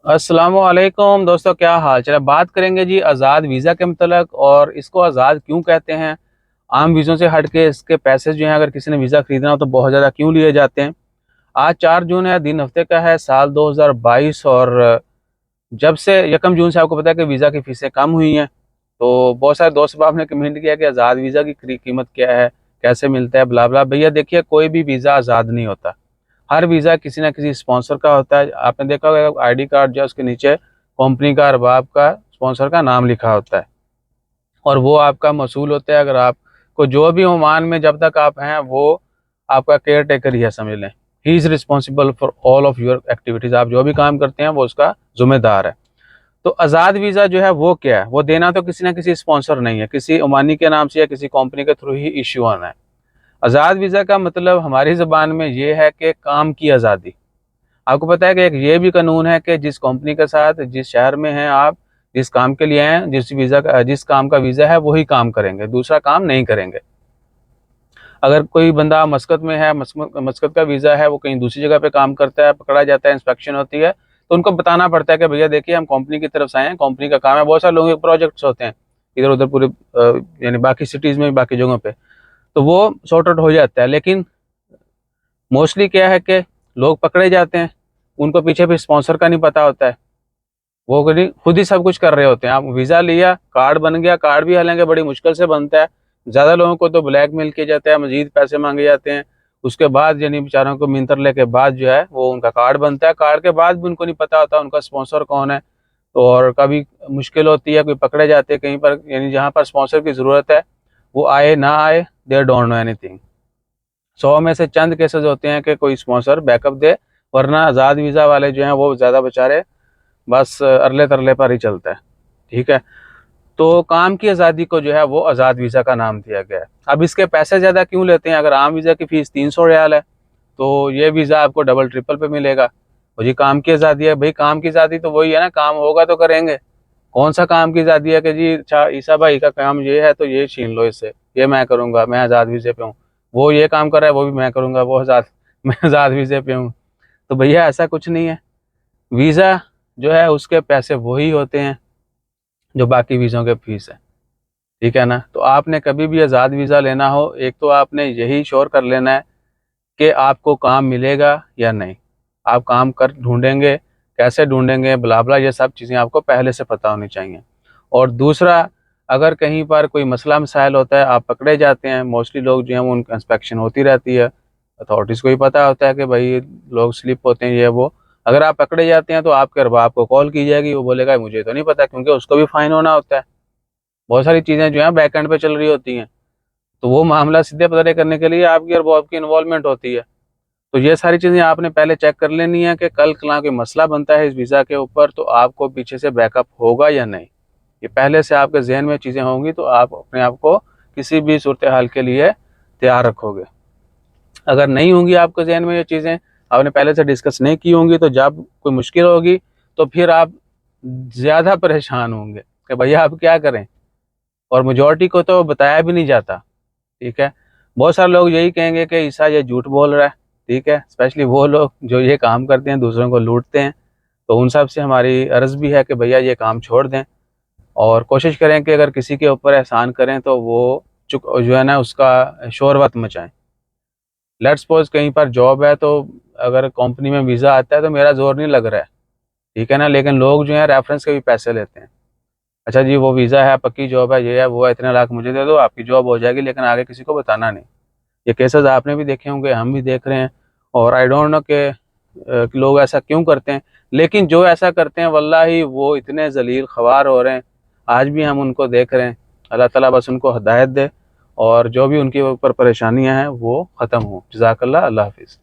अस्सलामुअलैकुम दोस्तों, क्या हाल चाल है। बात करेंगे जी आज़ाद वीज़ा के मतलब, और इसको आज़ाद क्यों कहते हैं। आम वीज़ों से हट के इसके पैसे जो हैं, अगर किसी ने वीज़ा खरीदना हो तो बहुत ज़्यादा क्यों लिए जाते हैं। आज 4 जून है, दिन हफ्ते का है, साल 2022। और जब से 1 जून से आपको पता है कि वीज़ा की फ़ीसें कम हुई हैं, तो बहुत सारे दोस्त साहब ने कमेंट किया कि आज़ाद वीज़ा की कीमत क्या है, कैसे मिलता है, ब्ला ब्ला। भैया देखिए, कोई भी वीज़ा आज़ाद नहीं होता। हर वीज़ा किसी ना किसी स्पॉन्सर का होता है। आपने देखा होगा आईडी कार्ड जो है उसके नीचे कंपनी का, अरबाब का, स्पॉन्सर का नाम लिखा होता है, और वो आपका मसूल होता है। अगर आपको जो भी ओमान में जब तक आप हैं, वो आपका केयर टेकर ही है, समझ लें। He is responsible for all of your activities. आप जो भी काम करते हैं वो उसका जिम्मेदार है। तो आज़ाद वीज़ा जो है वो क्या है, वो देना तो किसी ना किसी स्पॉन्सर नहीं है, किसी ओमानी के नाम से या किसी कंपनी के थ्रू ही इश्यू आना है। आज़ाद वीज़ा का मतलब हमारी ज़बान में ये है कि काम की आज़ादी। आपको पता है कि एक ये भी कानून है कि जिस कंपनी के साथ, जिस शहर में हैं आप, जिस काम के लिए हैं, जिस काम का वीज़ा है वही काम करेंगे, दूसरा काम नहीं करेंगे। अगर कोई बंदा मस्कत में है, मस्कत का वीज़ा है, वो कहीं दूसरी जगह पे काम करता है, पकड़ा जाता है, इंस्पेक्शन होती है, तो उनको बताना पड़ता है कि भैया देखिए, हम कंपनी की तरफ से आए हैं, कंपनी का काम है। बहुत सारे लोगों के प्रोजेक्ट्स होते हैं इधर उधर पूरे यानी बाकी सिटीज़ में, बाकी जगहों पे, तो वो सॉर्ट आउट हो जाता है। लेकिन मोस्टली क्या है कि लोग पकड़े जाते हैं, उनको पीछे भी स्पॉन्सर का नहीं पता होता है। वो खुद ही सब कुछ कर रहे होते हैं। आप वीज़ा लिया, कार्ड बन गया, कार्ड भी हालांकि बड़ी मुश्किल से बनता है। ज़्यादा लोगों को तो ब्लैकमेल किया जाता है, मजीद पैसे मांगे जाते हैं। उसके बाद यानी बेचारों को मिंतर लेके बाद जो है वो उनका कार्ड बनता है। कार्ड के बाद भी उनको नहीं पता होता उनका स्पॉन्सर कौन है। तो और कभी मुश्किल होती है, कोई पकड़े जाते हैं कहीं पर, यानी जहाँ पर स्पॉन्सर की ज़रूरत है, वो आए ना आए, दे डोंट नो एनीथिंग। 100 में से चंद केसेस होते हैं कि कोई स्पॉन्सर बैकअप दे, वरना आज़ाद वीज़ा वाले जो हैं वो ज़्यादा बेचारे बस अरले तरले पर ही चलता है। ठीक है। तो काम की आज़ादी को जो है वो आज़ाद वीज़ा का नाम दिया गया है। अब इसके पैसे ज़्यादा क्यों लेते हैं। अगर आम वीज़ा की फ़ीस 300 रियाल है, तो ये वीज़ा आपको डबल ट्रिपल पे मिलेगा। और ये काम की आज़ादी है। भाई काम की आज़ादी तो वही है ना, काम होगा तो करेंगे। कौन सा काम की आज़ादी है कि जी अच्छा ईसा भाई का काम ये है तो ये छीन लो इससे, ये मैं करूँगा, मैं आज़ाद वीज़े पे हूँ। वो ये काम कर रहा है, वो भी मैं करूँगा, वो आज़ाद मैं आज़ाद वीज़े पे हूँ। तो भैया ऐसा कुछ नहीं है। वीज़ा जो है उसके पैसे वही होते हैं जो बाकी वीज़ों के फीस है। ठीक है ना। तो आपने कभी भी आज़ाद वीज़ा लेना हो, एक तो आपने यही श्योर कर लेना है कि आपको काम मिलेगा या नहीं। आप काम कर ढूंढेंगे, कैसे ढूंढेंगे, ब्ला ब्ला, ये सब चीज़ें आपको पहले से पता होनी चाहिए। और दूसरा, अगर कहीं पर कोई मसला मसाइल होता है, आप पकड़े जाते हैं, मोस्टली लोग जो हैं वो उनकी इंस्पेक्शन होती रहती है, अथॉरिटीज़ को भी पता होता है कि भाई लोग स्लिप होते हैं, ये वो। अगर आप पकड़े जाते हैं तो आपके अरबाब को कॉल की जाएगी, वो बोलेगा मुझे तो नहीं पता, क्योंकि उसको भी फाइन होना होता है। बहुत सारी चीज़ें जो हैं बैक एंड पे चल रही होती हैं, तो वो मामला सीधे पता करने के लिए आपकी और बॉब की इन्वॉल्वमेंट होती है। तो ये सारी चीज़ें आपने पहले चेक कर लेनी है कि कल कला कोई मसला बनता है इस वीज़ा के ऊपर, तो आपको पीछे से बैकअप होगा या नहीं। ये पहले से आपके जहन में चीज़ें होंगी, तो आप अपने आप को किसी भी सूरत हाल के लिए तैयार रखोगे। अगर नहीं होंगी आपके जहन में ये चीज़ें, आपने पहले से डिस्कस नहीं की होंगी, तो जब कोई मुश्किल होगी तो फिर आप ज़्यादा परेशान होंगे कि भैया आप क्या करें। और मेजॉरिटी को तो बताया भी नहीं जाता। ठीक है। बहुत सारे लोग यही कहेंगे कि ईसा ये झूठ बोल रहा है। ठीक है। स्पेशली वो लोग जो ये काम करते हैं, दूसरों को लूटते हैं। तो उन सब से हमारी अर्ज़ भी है कि भैया ये काम छोड़ दें, और कोशिश करें कि अगर किसी के ऊपर एहसान करें तो वो चुक जो है ना उसका शोर मत मचाएं। लेट्स सपोज कहीं पर जॉब है, तो अगर कंपनी में वीज़ा आता है तो मेरा जोर नहीं लग रहा है। ठीक है ना। लेकिन लोग जो है रेफरेंस के भी पैसे लेते हैं। अच्छा जी, वो वीज़ा है, पक्की जॉब है, ये है वो है, इतने लाख मुझे दे दो, आपकी जॉब हो जाएगी, लेकिन आगे किसी को बताना नहीं। ये केसेस आपने भी देखे होंगे, हम भी देख रहे हैं। और आई डोंट नो कि लोग ऐसा क्यों करते हैं। लेकिन जो ऐसा करते हैं वल्लाही वो इतने जलील ख़वार हो रहे हैं, आज भी हम उनको देख रहे हैं। अल्लाह ताला बस उनको हिदायत दे, और जो भी उनके ऊपर परेशानियां हैं वो ख़त्म हो। जज़ाकल्लाह। अल्लाह हाफ़िज़।